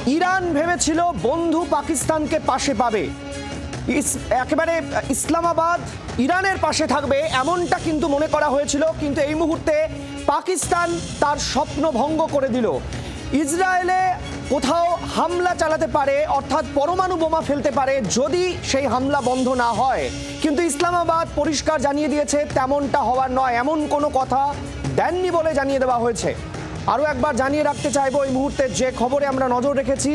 Iran ভেবেছিল বন্ধু পাকিস্তানকে পাশে পাবে, একেবারে ইসলামাবাদ ইরানের পাশে থাকবে এমনটা কিন্তু মনে করা হয়েছিল। কিন্তু এই মুহূর্তে পাকিস্তান তার স্বপ্ন ভঙ্গ করে দিল। ইসরায়েলে কোথাও হামলা চালাতে পারে, অর্থাৎ পরমাণু বোমা ফেলতে পারে যদি সেই হামলা বন্ধ না হয়। কিন্তু ইসলামাবাদ পরিষ্কার জানিয়ে দিয়েছে তেমনটা হওয়ার নয়, এমন কোনো কথা দেননি বলে জানিয়ে দেওয়া হয়েছে। আরও একবার জানিয়ে রাখতে চাইবো, এই মুহূর্তে যে খবরে আমরা নজর রেখেছি,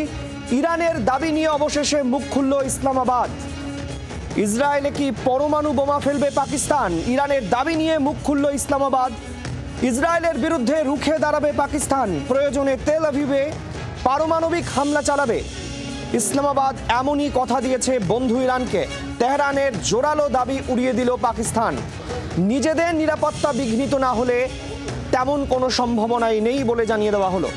ইরানের দাবি নিয়ে অবশেষে মুখ খুলল ইসলামাবাদ। ইসরায়েলে কি পরমাণু বোমা ফেলবে পাকিস্তান? ইরানের দাবি নিয়ে মুখ খুলল ইসলামাবাদ। ইসরায়েলের বিরুদ্ধে রুখে দাঁড়াবে পাকিস্তান, প্রয়োজনে তেল আভিভে পারমাণবিক হামলা চালাবে। ইসলামাবাদ এমনই কথা দিয়েছে বন্ধু ইরানকে। তেহরানের জোরালো দাবি উড়িয়ে দিল পাকিস্তান। নিজেদের নিরাপত্তা বিঘ্নিত না হলে তেমন কোনো সম্ভাবনাই নেই বলে জানিয়ে দেওয়া হলো।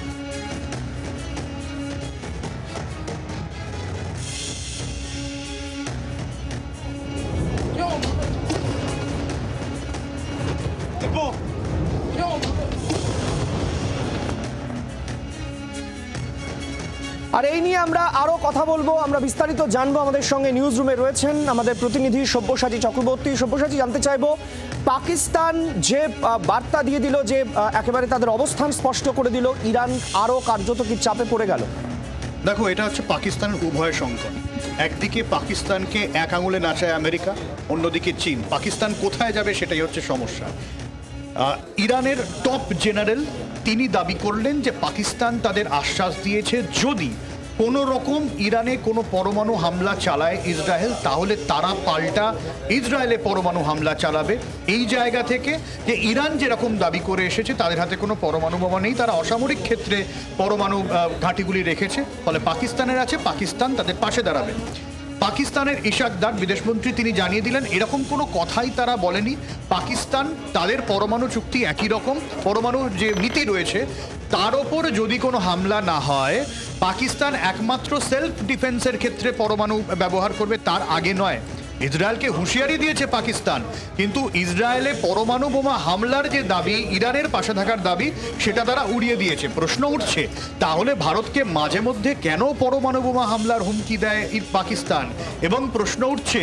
আর এই নিয়ে আমরা আরো কথা বলবো, আমরা বিস্তারিত জানবো। আমাদের সঙ্গে নিউজ রুমে রয়েছেন আমাদের প্রতিনিধি সব্যসাচী চক্রবর্তী। সব্যসাচী, জানতে চাইবো, পাকিস্তান যে বার্তা দিয়ে দিল, যে একেবারে তাদের অবস্থান স্পষ্ট করে দিল, ইরান আরো কার্যত কি চাপে পড়ে গেল? দেখো, এটা হচ্ছে পাকিস্তানের উভয় সংকট। একদিকে পাকিস্তানকে এক আঙুলে নাচায় আমেরিকা, অন্যদিকে চীন। পাকিস্তান কোথায় যাবে সেটাই হচ্ছে সমস্যা। ইরানের টপ জেনারেল তিনি দাবি করলেন যে পাকিস্তান তাদের আশ্বাস দিয়েছে যদি কোনো রকম ইরানে কোনো পরমাণু হামলা চালায় ইসরায়েল, তাহলে তারা পাল্টা ইসরায়েলে পরমাণু হামলা চালাবে। এই জায়গা থেকে যে ইরান যেরকম দাবি করে এসেছে তাদের হাতে কোনো পরমাণু বোমা নেই, তারা অসামরিক ক্ষেত্রে পরমাণু ঘাঁটিগুলি রেখেছে, ফলে পাকিস্তানের আছে, পাকিস্তান তাদের পাশে দাঁড়াবে। পাকিস্তানের ইশাক দার বিদেশমন্ত্রী তিনি জানিয়ে দিলেন এরকম কোনো কথাই তারা বলেনি। পাকিস্তান তাদের পরমাণু চুক্তি একই রকম, পরমাণু যে নীতি রয়েছে তার ওপর যদি কোনো হামলা না হয় পাকিস্তান একমাত্র সেলফ ডিফেন্সের ক্ষেত্রে পরমাণু ব্যবহার করবে, তার আগে নয়। ইসরায়েলকে হুঁশিয়ারি দিয়েছে পাকিস্তান, কিন্তু ইসরায়েলে পরমাণু বোমা হামলার যে দাবি, ইরানের পাশে থাকার দাবি, সেটা তারা উড়িয়ে দিয়েছে। প্রশ্ন উঠছে, তাহলে ভারতকে মাঝে মধ্যে কেন পরমাণু বোমা হামলার হুমকি দেয় পাকিস্তান? এবং প্রশ্ন উঠছে,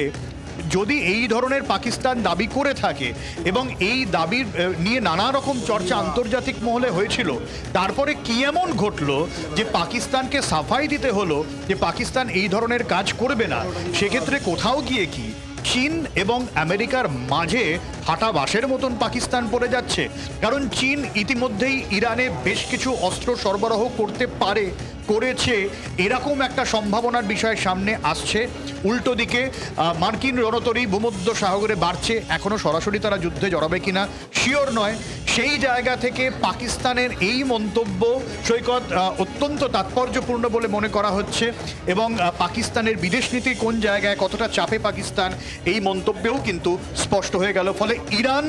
যদি এই ধরনের পাকিস্তান দাবি করে থাকে এবং এই দাবির নিয়ে নানা রকম চর্চা আন্তর্জাতিক মহলে হয়েছিল, তারপরে কি এমন ঘটলো যে পাকিস্তানকে সাফাই দিতে হলো যে পাকিস্তান এই ধরনের কাজ করবে না? সেক্ষেত্রে কোথাও গিয়ে কি চীন এবং আমেরিকার মাঝে ফাটা বাঁশের মতন পাকিস্তান পড়ে যাচ্ছে? কারণ চীন ইতিমধ্যেই ইরানে বেশ কিছু অস্ত্র সরবরাহ করতে পারে, করেছে, এরকম একটা সম্ভাবনার বিষয় সামনে আসছে। উল্টো দিকে মার্কিন রণতরী ভূমধ্য সাগরে বাড়ছে, এখনও সরাসরি তারা যুদ্ধে জড়াবে কিনা শিওর নয়। সেই জায়গা থেকে পাকিস্তানের এই মন্তব্য সৈকত অত্যন্ত তাৎপর্যপূর্ণ বলে মনে করা হচ্ছে, এবং পাকিস্তানের বিদেশ নীতি কোন জায়গায় কতটা চাপে পাকিস্তান, এই মন্তব্যেও কিন্তু স্পষ্ট হয়ে গেল। ফলে ইরান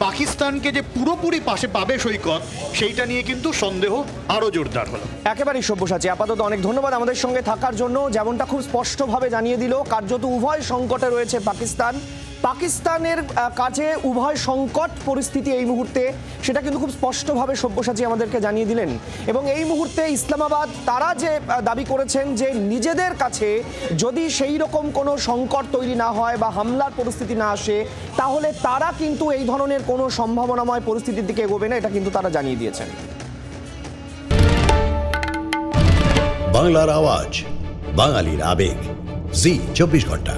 পাকিস্তানকে যে পুরোপুরি পাশে পাবে সৈকত, সেইটা নিয়ে কিন্তু সন্দেহ আরো জোরদার হলো। একেবারেই সব্যসাচী, আপাতত অনেক ধন্যবাদ আমাদের সঙ্গে থাকার জন্য। যেমনটা খুব স্পষ্টভাবে জানিয়ে দিল, কার্যত উভয় সংকটে রয়েছে পাকিস্তান। পাকিস্তানের কাছে উভয় সংকট পরিস্থিতি এই মুহূর্তে, সেটা কিন্তু খুব স্পষ্টভাবে সব্যসাচী আমাদেরকে জানিয়ে দিলেন। এবং এই মুহূর্তে ইসলামাবাদ তারা যে দাবি করেছেন যে নিজেদের কাছে যদি সেই রকম কোনো সংকট তৈরি না হয় বা হামলার পরিস্থিতি না আসে, তাহলে তারা কিন্তু এই ধরনের কোনো সম্ভাবনাময় পরিস্থিতির দিকে এগোবে না, এটা কিন্তু তারা জানিয়ে দিয়েছেন। বাংলার আওয়াজ, বাঙালির আবেগ, জি 24 ঘন্টা।